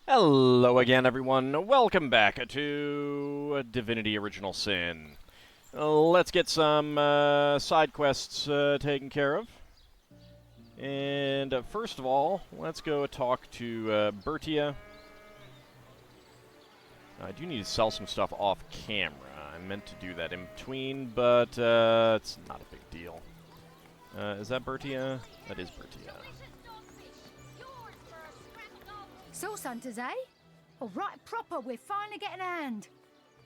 Hello again, everyone. Welcome back to Divinity Original Sin. Let's get some side quests taken care of. And first of all, let's go talk to Bertia. I do need to sell some stuff off camera. I meant to do that in between, but it's not a big deal. Is that Bertia? That is Bertia. Source hunters, eh? All right, proper. We're finally getting a hand.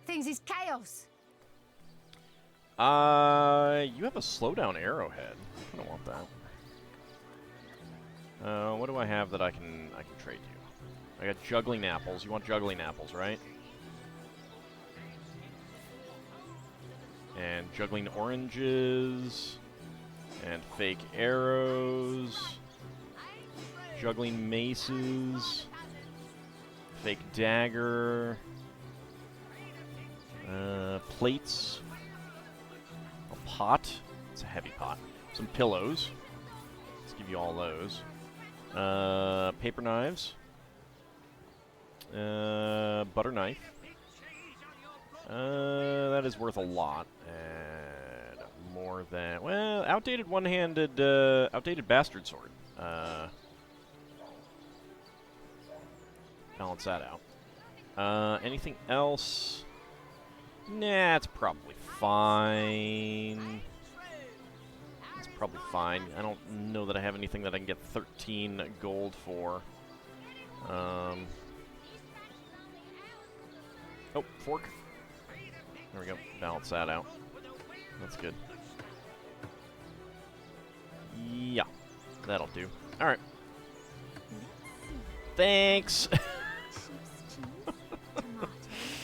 Things is chaos. You have a slowdown arrowhead. I don't want that. What do I have that I can trade you? I got juggling apples. You want juggling apples, right? And juggling oranges. And fake arrows. Juggling maces. Fake dagger. Plates. A pot. It's a heavy pot. Some pillows. Let's give you all those. Paper knives. Butter knife. That is worth a lot. And more than... Well, outdated one-handed... outdated bastard sword. Balance that out. Anything else? Nah, it's probably fine. It's probably fine. I don't know that I have anything that I can get 13 gold for. Oh, fork. There we go. Balance that out. That's good. Yeah, that'll do. All right. Thanks.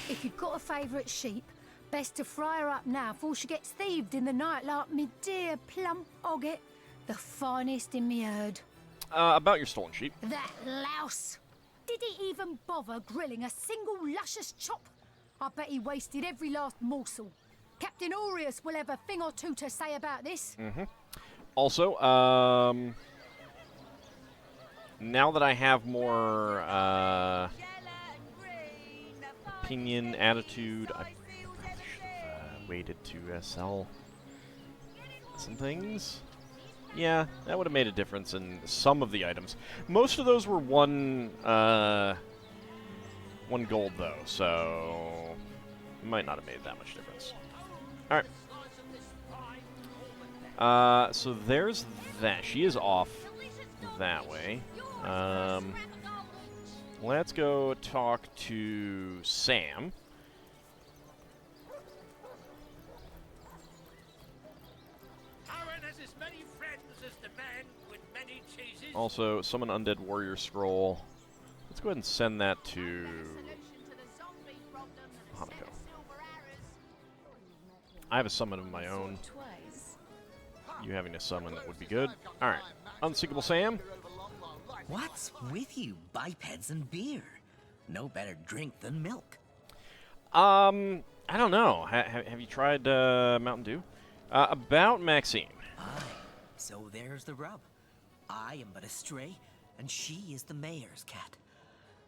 If you've got a favourite sheep, best to fry her up now before she gets thieved in the night like me dear plump Ogget, the finest in me herd. About your stolen sheep. That louse! Did he even bother grilling a single luscious chop? I bet he wasted every last morsel. Captain Aureus will have a thing or two to say about this. Mm-hmm. Also, now that I have more, opinion, attitude, I probably should have waited to sell some things. Yeah, that would have made a difference in some of the items. Most of those were one gold, though, so it might not have made that much difference. Alright. So there's that. She is off that way. Let's go talk to Sam. Also, summon Undead Warrior Scroll. Let's go ahead and send that to Hanako. I have a summon of my own. You having a summon that would be good. Alright. Unsinkable Sam. What's with you, bipeds and beer? No better drink than milk. I don't know. Have you tried Mountain Dew? About Maxine. Aye, so there's the rub. I am but a stray, and she is the mayor's cat.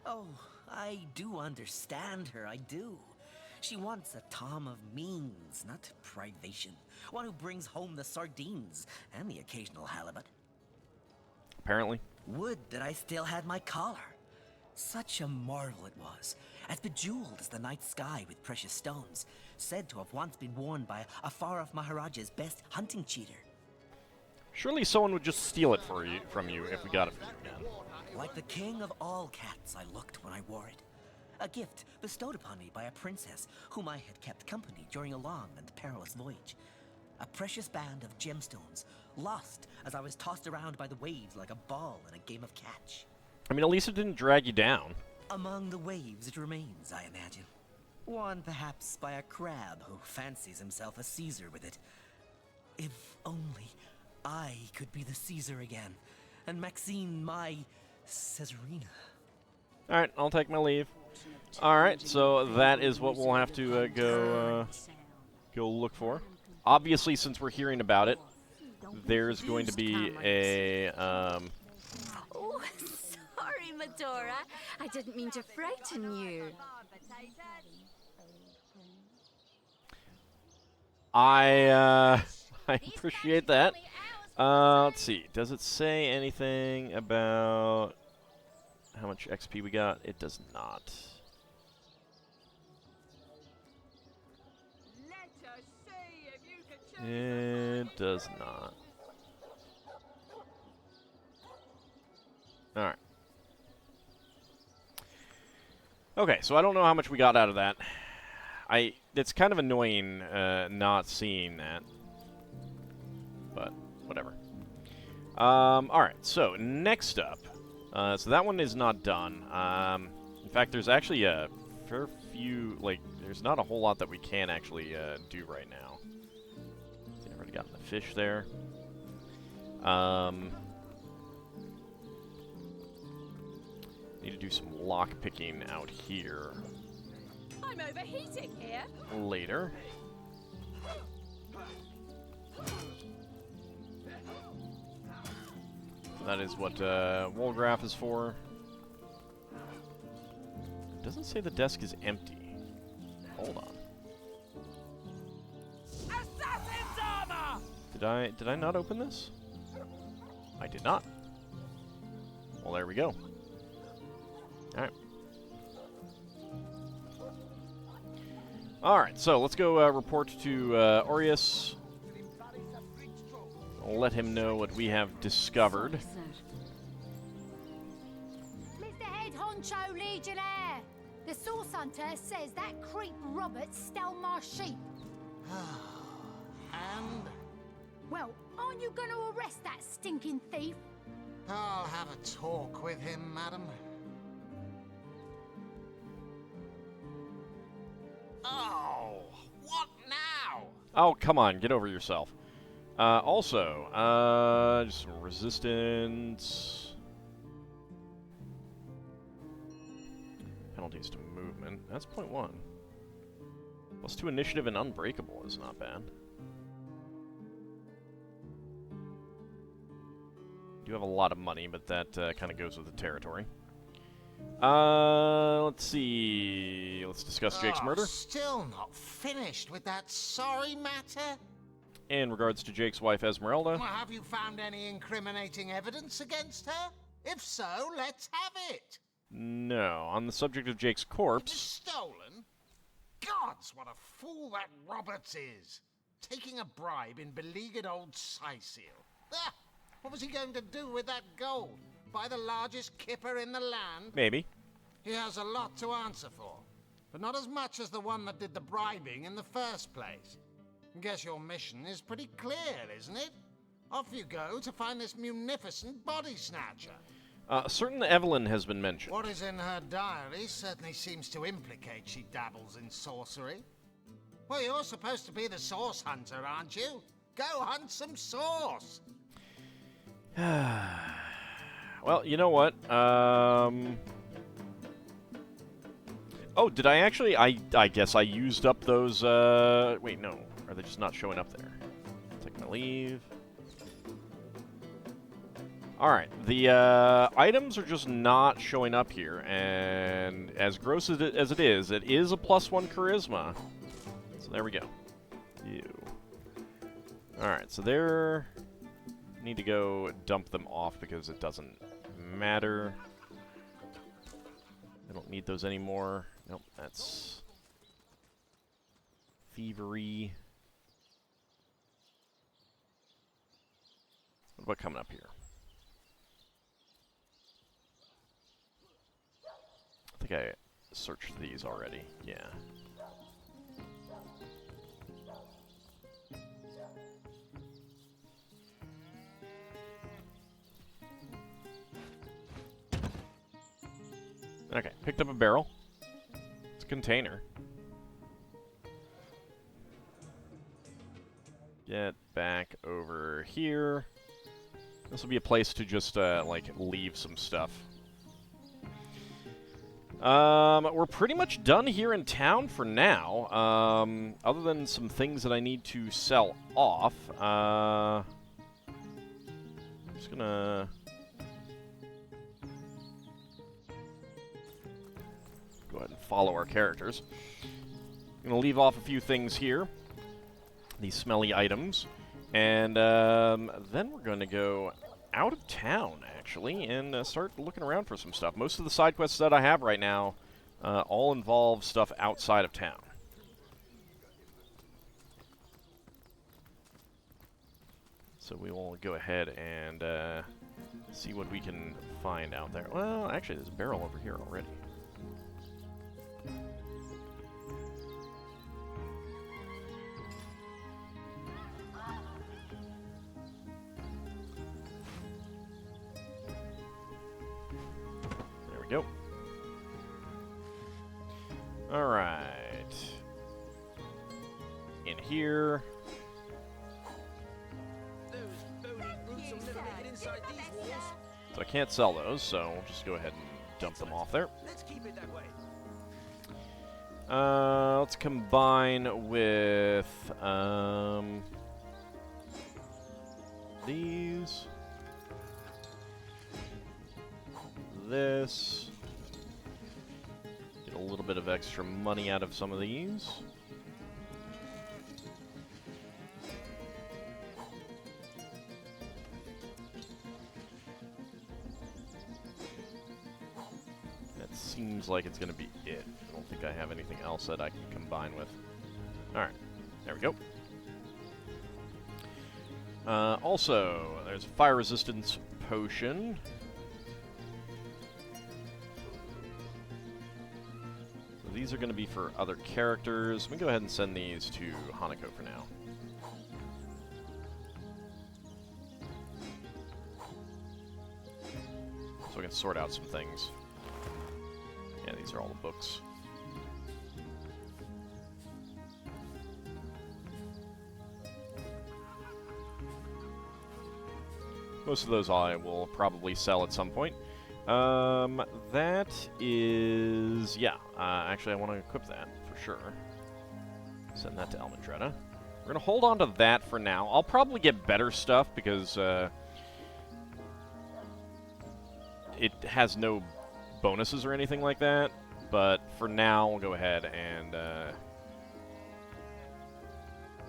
Oh, I do understand her, I do. She wants a Tom of means, not privation. One who brings home the sardines and the occasional halibut. Apparently. Would that I still had my collar. Such a marvel it was, as bejeweled as the night sky with precious stones, said to have once been worn by a far-off Maharaja's best hunting cheater. Surely someone would just steal it from you if we got it from you again. Like the king of all cats I looked when I wore it. A gift bestowed upon me by a princess whom I had kept company during a long and perilous voyage. A precious band of gemstones, lost as I was tossed around by the waves like a ball in a game of catch. I mean, at least it didn't drag you down. Among the waves it remains, I imagine. Worn perhaps by a crab who fancies himself a Caesar with it. If only I could be the Caesar again, and Maxine my Caesarina. Alright, I'll take my leave. Alright, so that is what we'll have to go look for. Obviously, since we're hearing about it, there's going to be a Oh, sorry, Medora. I didn't mean to frighten you. I appreciate that. Let's see. Does it say anything about how much XP we got? It does not. It does not. Alright. Okay, so I don't know how much we got out of that. It's kind of annoying not seeing that. But, whatever. Alright, so next up. So that one is not done. In fact, there's actually a fair few, like, there's not a whole lot that we can actually do right now. I've already gotten the fish there. Need to do some lock picking out here. I'm overheating here. Later. That is what Woolgraph is for. It doesn't say the desk is empty. Hold on. Assassin's armor! Did I not open this? I did not. Well, there we go. Alright. Alright, so let's go report to Aureus. Let him know what we have discovered. Mr. Head Honcho Legionnaire, the Source Hunter says that creep Robert stole my sheep. And Well, aren't you going to arrest that stinking thief? I'll have a talk with him, madam. Oh, what now? Oh, come on, get over yourself. Also, just some resistance. Penalties to movement. That's +1. +2 initiative and unbreakable is not bad. Do have a lot of money, but that kind of goes with the territory. Let's see. Let's discuss Jake's murder. Still not finished with that sorry matter? In regards to Jake's wife, Esmeralda. Well, have you found any incriminating evidence against her? If so, let's have it. No. On the subject of Jake's It was corpse. stolen? Gods, what a fool that Roberts is. Taking a bribe in beleaguered old Sicil. Ah, what was he going to do with that gold? Buy the largest kipper in the land? Maybe. He has a lot to answer for, but not as much as the one that did the bribing in the first place. Guess your mission is pretty clear, isn't it? Off you go to find this munificent body snatcher. Certain Evelyn has been mentioned. What is in her diary certainly seems to implicate she dabbles in sorcery. Well, you're supposed to be the source hunter, aren't you? Go hunt some source. Well, you know what? Oh, did I actually? I guess I used up those, wait, no. Are they just not showing up there? Take my leave. Alright, the, items are just not showing up here, and as gross as it is a +1 charisma. So there we go. Ew. Alright, so there... Need to go dump them off because it doesn't matter. I don't need those anymore. Nope, that's thievery. What about coming up here? I think I searched these already. Yeah. Okay, picked up a barrel. It's a container. Get back over here. This will be a place to just, like, leave some stuff. We're pretty much done here in town for now. Other than some things that I need to sell off. I'm just gonna... Go ahead and follow our characters. I'm going to leave off a few things here. These smelly items. And then we're going to go out of town, actually, and start looking around for some stuff. Most of the side quests that I have right now all involve stuff outside of town. So we will go ahead and see what we can find out there. Well, actually, there's a barrel over here already. There we go. All right. In here. So I can't sell those, so we'll just go ahead and dump them off there. Let's keep it that way. Let's combine with these, this, get a little bit of extra money out of some of these. Seems like it's going to be it. I don't think I have anything else that I can combine with. Alright, there we go. Also, there's a fire resistance potion. So these are going to be for other characters. Let me go ahead and send these to Hanako for now. So I can sort out some things. Yeah, these are all the books. Most of those I will probably sell at some point. That is... yeah, actually I want to equip that, for sure. Send that to Almendretta. We're going to hold on to that for now. I'll probably get better stuff, because it has no bonuses or anything like that, but for now we'll go ahead and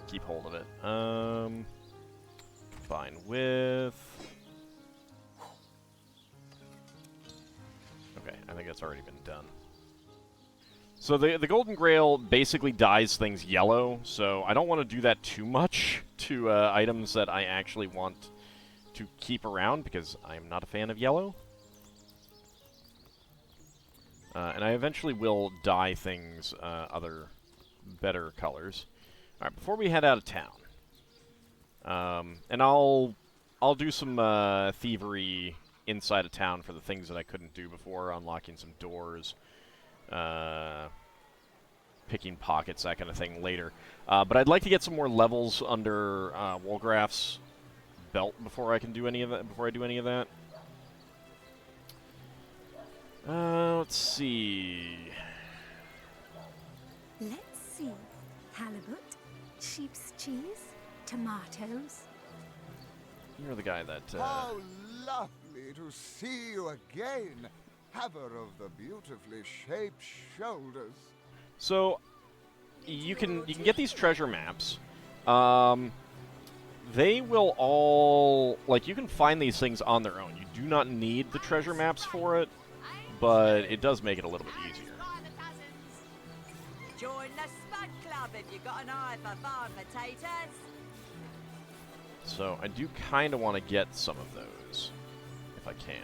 keep hold of it. Combine with... okay, I think that's already been done. So the Golden Grail basically dyes things yellow, so I don't want to do that too much to items that I actually want to keep around, because I am not a fan of yellow. And I eventually will dye things other better colors. All right, before we head out of town, and I'll do some thievery inside of town for the things that I couldn't do before, unlocking some doors, picking pockets, that kind of thing later. But I'd like to get some more levels under Wolgraff's belt before I can do any of that. Before I do any of that. Let's see. Let's see. Halibut, sheep's cheese, tomatoes. You're the guy that... How lovely to see you again, haver of the beautifully shaped shoulders. So, you can get these treasure maps. They will all... like, you can find these things on their own. You do not need the treasure maps for it, but it does make it a little bit easier. Join the Spud Club if you've got an eye for farm potatoes. So I do kind of want to get some of those, if I can.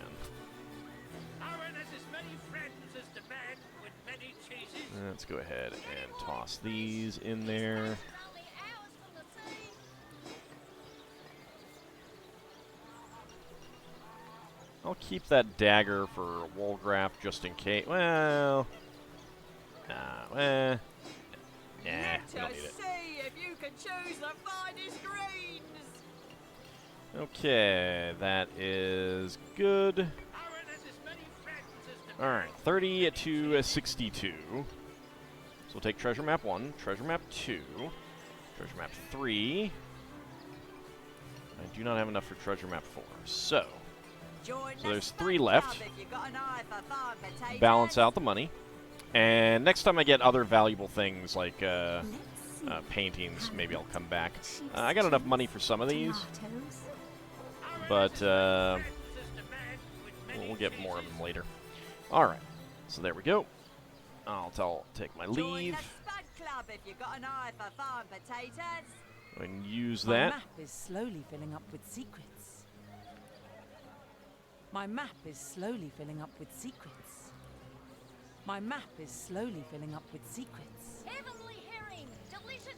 Let's go ahead and toss these in there. I'll keep that dagger for Wolgraff just in case. Well, nah, we don't need it. See if you can choose the finest greens. Okay, that is good. Alright, 30 to 62. So we'll take treasure map 1, treasure map 2, treasure map 3. I do not have enough for treasure map 4. So there's 3 left. Balance out the money. And next time I get other valuable things like paintings, maybe I'll come back. I got enough money for some of these, but we'll get more of them later. Alright, so there we go. I'll take my Join leave. the Spud Club if you got an eye for farm potatoes. And use My that. map is slowly filling up with secrets. My map is slowly filling up with secrets. My map is slowly filling up with secrets.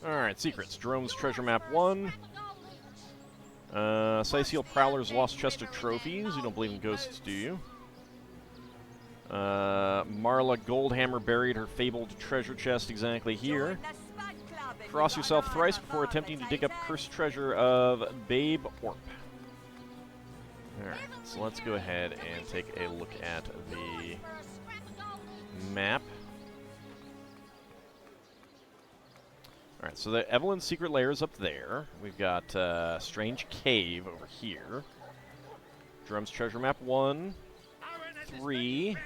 Alright, secrets. Jerome's Treasure Map 1. Siceal Prowler's Lost Chest of Trophies. You don't believe in ghosts, do you? Marla Goldhammer buried her fabled treasure chest exactly here. Join the Spud Club if you Cross got an yourself eye thrice for before farm attempting to dig up potatoes. cursed treasure of Babe Orp. Alright, so let's go ahead and take a look at the map. Alright, so the Evelyn's secret lair is up there. We've got Strange Cave over here. Jerome's Treasure Map 1, 3.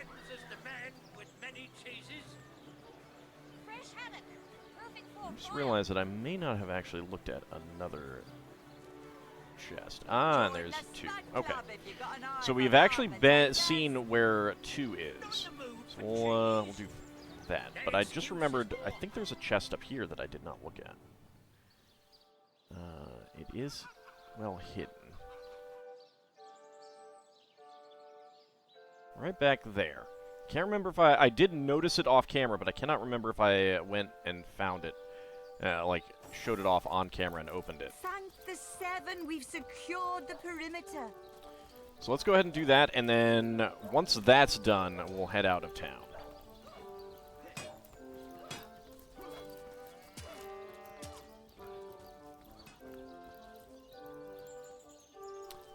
I just realized that I may not have actually looked at another chest. Ah, and Join there's the 2. Spud Okay. Club if you got an eye So for we've farm actually potatoes. seen where 2 is. So we'll do that. But I just remembered, I think there's a chest up here that I did not look at. It is well hidden. Right back there. Can't remember if I did notice it off camera, but I cannot remember if I went and found it. Like, showed it off on camera and opened it. Thank the Seven, we've secured the perimeter. So let's go ahead and do that, and then once that's done, we'll head out of town.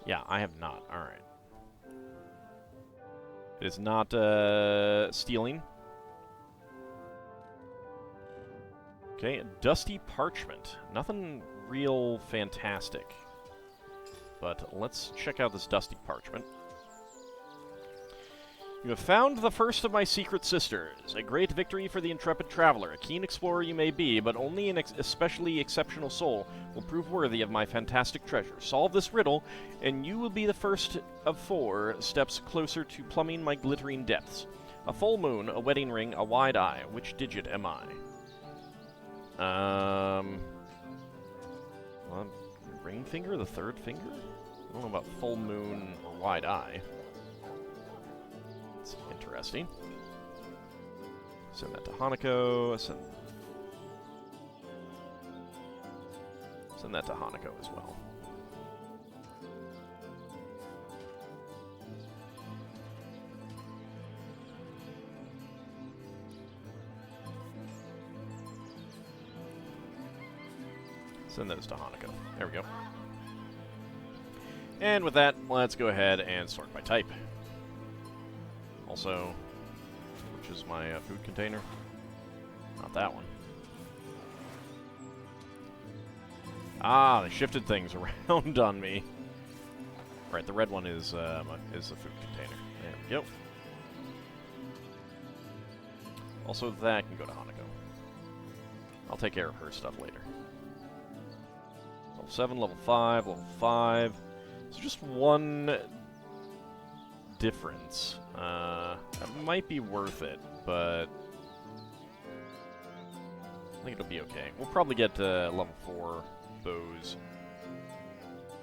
Yeah, I have not. Alright. It is not stealing. Okay, Dusty Parchment. Nothing real fantastic. But let's check out this Dusty Parchment. You have found the first of my secret sisters. A great victory for the intrepid traveler. A keen explorer you may be, but only an especially exceptional soul will prove worthy of my fantastic treasure. Solve this riddle, and you will be the first of 4 steps closer to plumbing my glittering depths. A full moon, a wedding ring, a wide eye. Which digit am I? Well, ring finger, the 3rd finger? I don't know about full moon or wide eye. That's interesting. Send that to Hanako. Send that to Hanako as well. Send those to Hanako. There we go. And with that, let's go ahead and sort by type. Also, which is my food container? Not that one. Ah, they shifted things around on me. Right, the red one is the food container. There we go. Also, that can go to Hanako. I'll take care of her stuff later. Level 7, level 5, level 5. So just one difference. That might be worth it, but I think it'll be okay. We'll probably get level 4 bows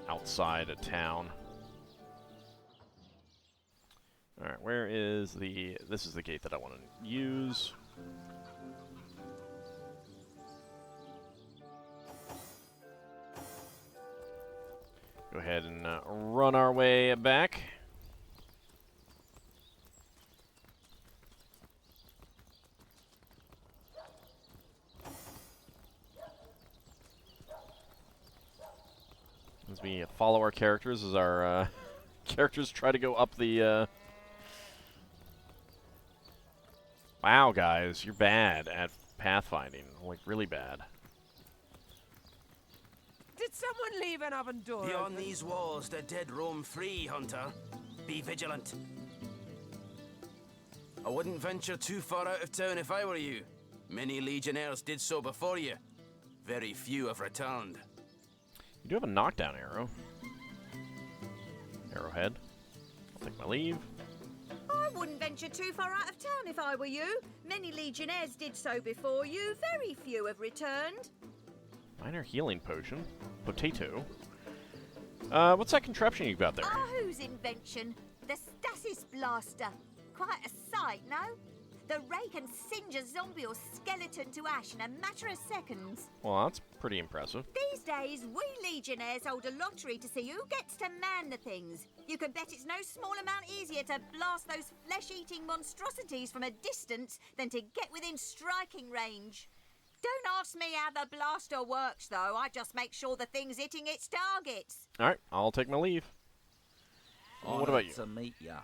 outside of town. Alright, where is the... This is the gate that I want to use. Go ahead and run our way back. As we follow our characters as our characters try to go up the... Wow, guys, you're bad at pathfinding. Like, really bad. Did someone leave an oven door Beyond open? these walls, the dead roam free, Hunter. Be vigilant. I wouldn't venture too far out of town if I were you. Many legionnaires did so before you. Very few have returned. You do have a knockdown arrow. Arrowhead. I'll take my leave. I wouldn't venture too far out of town if I were you. Many legionnaires did so before you. Very few have returned. Minor healing potion. Potato. What's that contraption you've got there? Whose invention? The stasis blaster. Quite a sight, no? The ray can singe a zombie or skeleton to ash in a matter of seconds. Well, that's pretty impressive. These days, we legionnaires hold a lottery to see who gets to man the things. You can bet it's no small amount easier to blast those flesh-eating monstrosities from a distance than to get within striking range. Don't ask me how the blaster works, though. I just make sure the thing's hitting its targets. All right, I'll take my leave. Well, what about you? To meet ya.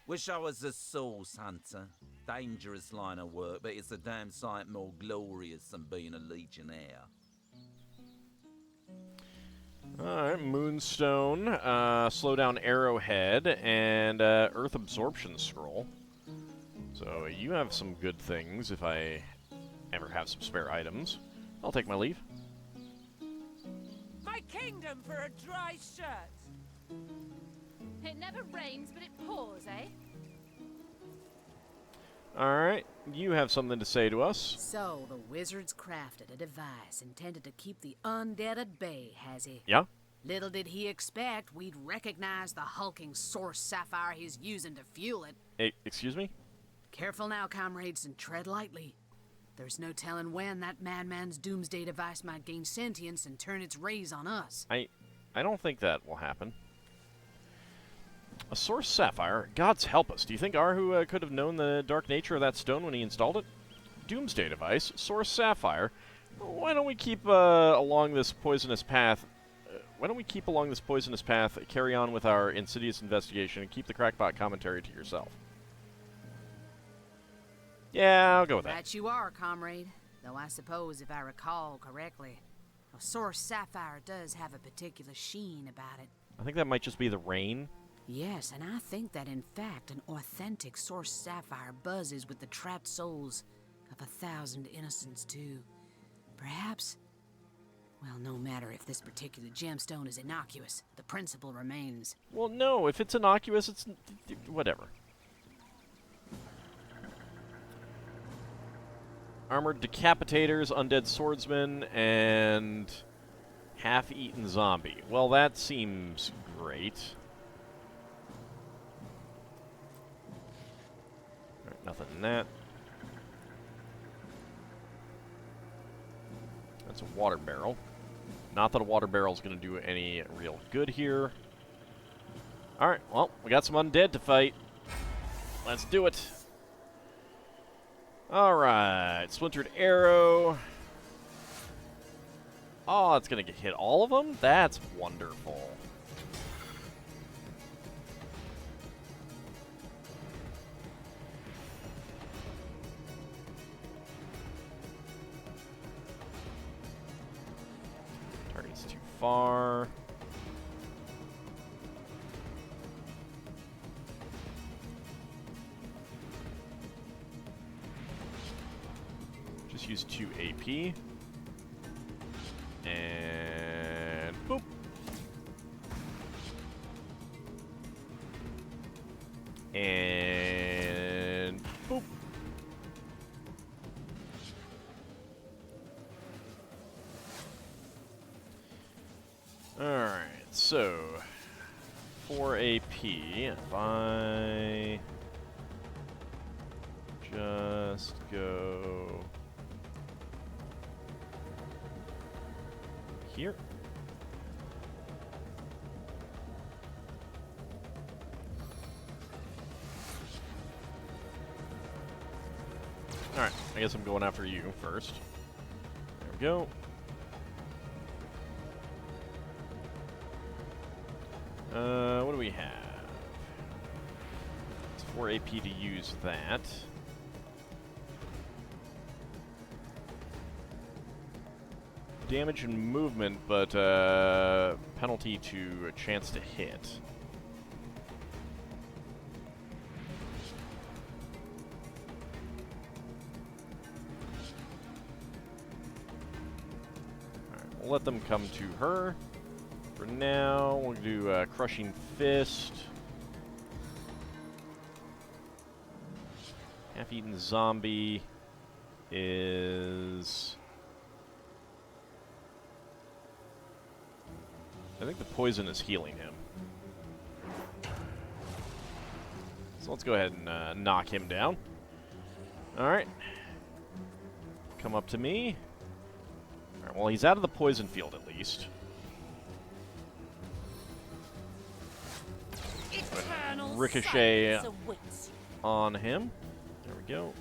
Wish I was a source hunter. Dangerous line of work, but it's a damn sight more glorious than being a legionnaire. Alright, Moonstone, slow down Arrowhead, and Earth Absorption Scroll. So you have some good things if I ever have some spare items. I'll take my leave. My kingdom for a dry shirt. It never rains, but it pours, eh? Alright, you have something to say to us. So, the wizard's crafted a device intended to keep the undead at bay, has he? Yeah? Little did he expect we'd recognize the hulking source sapphire he's using to fuel it. Excuse me? Careful now, comrades, and tread lightly. There's no telling when that madman's doomsday device might gain sentience and turn its rays on us. I don't think that will happen. A source sapphire? Gods help us. Do you think Arhu could have known the dark nature of that stone when he installed it? Doomsday device, source sapphire. Why don't we keep along this poisonous path? Carry on with our insidious investigation, and keep the crackpot commentary to yourself. Yeah, I'll go with that. That you are, comrade. Though I suppose, if I recall correctly, a source sapphire does have a particular sheen about it. I think that might just be the rain. Yes, and I think that in fact an authentic source sapphire buzzes with the trapped souls of 1,000 innocents too. Perhaps, well, no matter if this particular gemstone is innocuous, the principle remains. Well, no, if it's innocuous, it's whatever. Armored decapitators, undead swordsmen, and half-eaten zombie. Well, that seems great. Nothing in that. That's a water barrel. Not that a water barrel is going to do any real good here. Alright, well, we got some undead to fight. Let's do it. Alright, splintered arrow. Oh, it's going to hit all of them? That's wonderful. Too far. Just use 2 AP. And boop. And boop. Alright, so 4 AP, if I just go here. Alright, I guess I'm going after you first. There we go. What do we have? It's 4 AP to use that. Damage and movement, but penalty to a chance to hit. we'll let them come to her. For now, we'll do Crushing Fist. Half-eaten zombie is... I think the poison is healing him. So let's go ahead and knock him down. Alright. Come up to me. Alright, well, he's out of the poison field at least. Ricochet on him. There we go.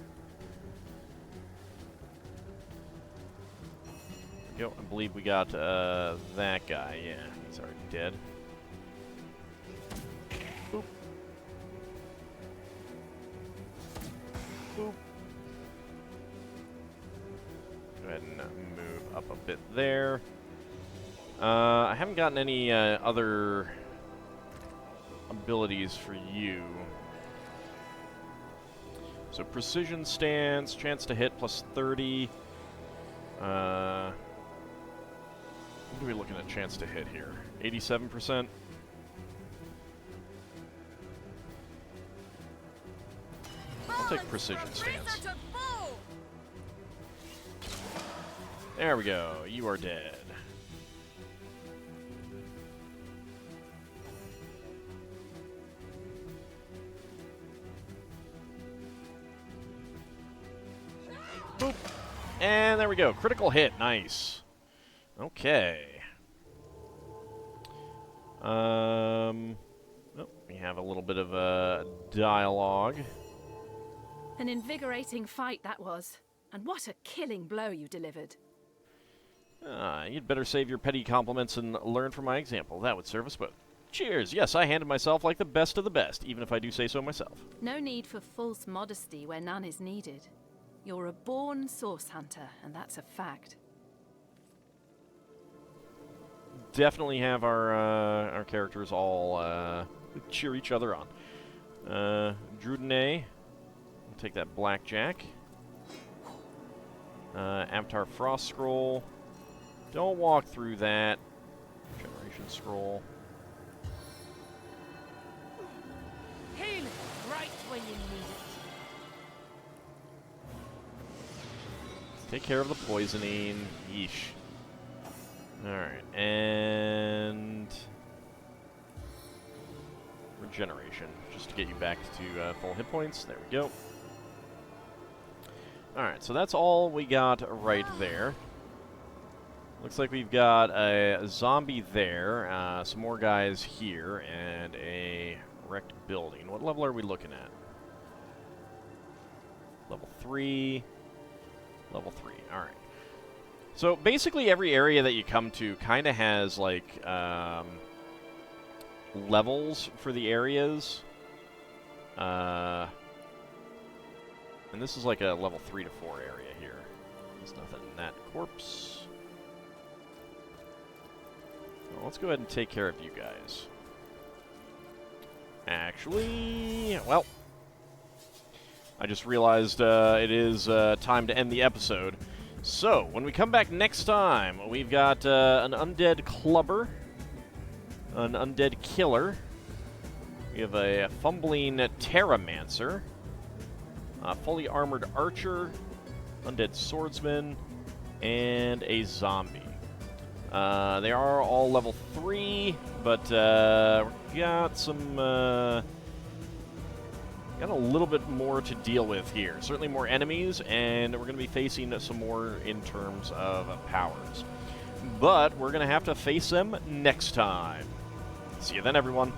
There we go. I believe we got that guy. Yeah, he's already dead. Boop. Boop. Go ahead and move up a bit there. I haven't gotten any other abilities for you. So precision stance, chance to hit plus 30. What are we looking at chance to hit here? 87%? I'll take precision stance. There we go. You are dead. Boop. And there we go. Critical hit. Nice. Okay. Oh, we have a little bit of dialogue. An invigorating fight that was. And what a killing blow you delivered. You'd better save your petty compliments and learn from my example. That would serve us both. Cheers. Yes, I handled myself like the best of the best, even if I do say so myself. No need for false modesty where none is needed. You're a born source hunter, and that's a fact. Definitely have our characters all cheer each other on. Drudene, we'll take that blackjack. Avatar Frost Scroll. Don't walk through that. Generation Scroll. Healing right when you need it. Take care of the poisoning. Yeesh. Alright, and... regeneration, just to get you back to full hit points. There we go. Alright, so that's all we got right there. Looks like we've got a zombie there, some more guys here, and a wrecked building. What level are we looking at? Level 3. Level 3, alright. So basically every area that you come to kind of has like levels for the areas. And this is like a level 3 to 4 area here. There's nothing in that corpse. Well, let's go ahead and take care of you guys. Actually, well, I just realized it is time to end the episode. So, when we come back next time, we've got an undead clubber, an undead killer, we have a fumbling terramancer, a fully armored archer, undead swordsman, and a zombie. They are all level 3, but we got some... got a little bit more to deal with here. Certainly more enemies, and we're going to be facing some more in terms of powers. But we're going to have to face them next time. See you then, everyone.